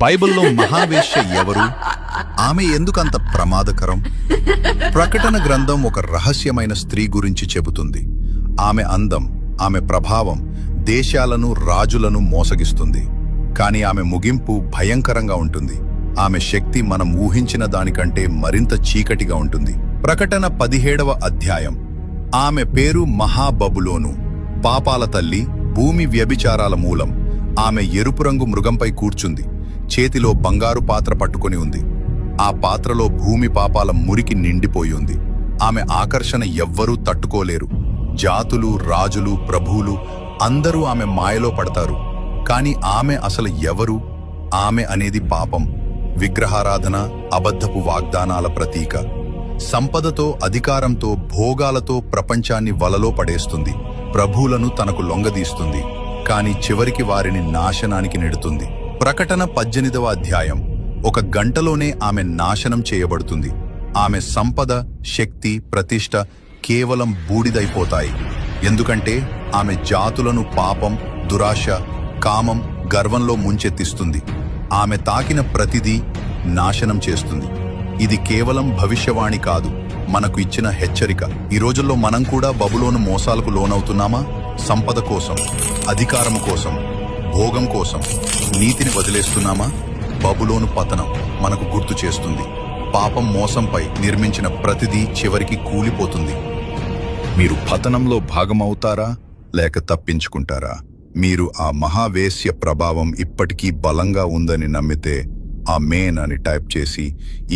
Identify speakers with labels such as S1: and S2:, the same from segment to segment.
S1: బైబిల్లో మహావేశ్య ఎవరు? ఆమె ఎందుకంత ప్రమాదకరం? ప్రకటన గ్రంథం ఒక రహస్యమైన స్త్రీ గురించి చెబుతుంది. ఆమె అందం, ఆమె ప్రభావం దేశాలను, రాజులను మోసగిస్తుంది. కానీ ఆమె ముగింపు భయంకరంగా ఉంటుంది. ఆమె శక్తి మనం ఊహించిన దానికంటే మరింత చీకటిగా ఉంటుంది. ప్రకటన 17వ అధ్యాయం. ఆమె పేరు మహాబబులోను, పాపాల తల్లి, భూమి వ్యభిచారాల మూలం. ఆమె ఎరుపు రంగు మృగంపై కూర్చుంది, చేతిలో బంగారు పాత్ర పట్టుకొని ఉంది. ఆ పాత్రలో భూమి పాపాల మురికి నిండిపోయి ఉంది. ఆమె ఆకర్షణ ఎవ్వరూ తట్టుకోలేరు. జాతులు, రాజులు, ప్రభువులు అందరూ ఆమె మాయలో పడతారు. కాని ఆమె అసలు ఎవరు? ఆమె అనేది పాపం, విగ్రహారాధన, అబద్ధపు వాగ్దానాల ప్రతీక. సంపదతో, అధికారంతో, భోగాలతో ప్రపంచాన్ని వలలో పడేస్తుంది. ప్రభువులను తనకు లొంగదీస్తుంది. కాని చివరికి వారిని నాశనానికి నెడుతుంది. ప్రకటన 18వ అధ్యాయం. ఒక గంటలోనే ఆమె నాశనం చేయబడుతుంది. ఆమె సంపద, శక్తి, ప్రతిష్ట కేవలం బూడిదైపోతాయి. ఎందుకంటే ఆమె జాతులను పాపం, దురాశ, కామం, గర్వంలో ముంచెత్తిస్తుంది. ఆమె తాకిన ప్రతిదీ నాశనం చేస్తుంది. ఇది కేవలం భవిష్యవాణి కాదు, మనకు ఇచ్చిన హెచ్చరిక. ఈ రోజుల్లో మనం కూడా బబులోను మోసాలకు లోనవుతున్నామా? సంపద కోసం, అధికారము కోసం, భోగం కోసం నీతిని వదిలేస్తున్నామా? బబులోను పతనం మనకు గుర్తు చేస్తుంది. పాపం, మోసంపై నిర్మించిన ప్రతిదీ చివరికి కూలిపోతుంది. మీరు పతనంలో భాగమవుతారా లేక తప్పించుకుంటారా? మీరు ఆ మహావేశ్య ప్రభావం ఇప్పటికీ బలంగా ఉందని నమ్మితే ఆమేన్ అని టైప్ చేసి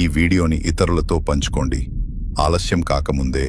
S1: ఈ వీడియోని ఇతరులతో పంచుకోండి. ఆలస్యం కాకముందే